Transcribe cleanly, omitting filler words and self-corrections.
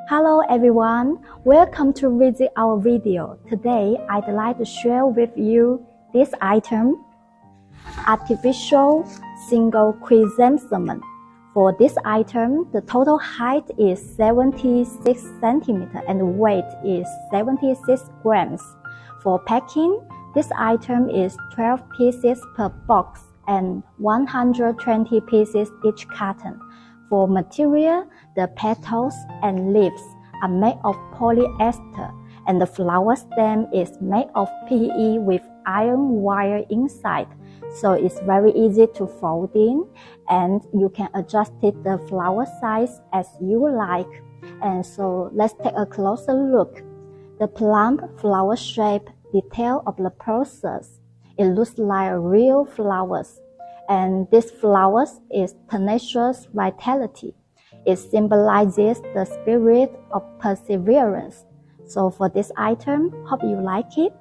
Hello everyone, welcome to visit our video. Today I'd like to share with you this item, artificial single chrysanthemum. For this item, the total height is 76 centimeters and weight is 76 grams. For packing, this item is 12 pieces per box and 120 pieces each carton. For material, the petals and leaves are made of polyester and the flower stem is made of PE with iron wire inside. So it's very easy to fold in and you can adjust the flower size as you like. And so let's take a closer look. The plump flower shape detail of the process. It looks like real flowers. And this flowers is tenacious vitality. It symbolizes the spirit of perseverance. So for this item, hope you like it.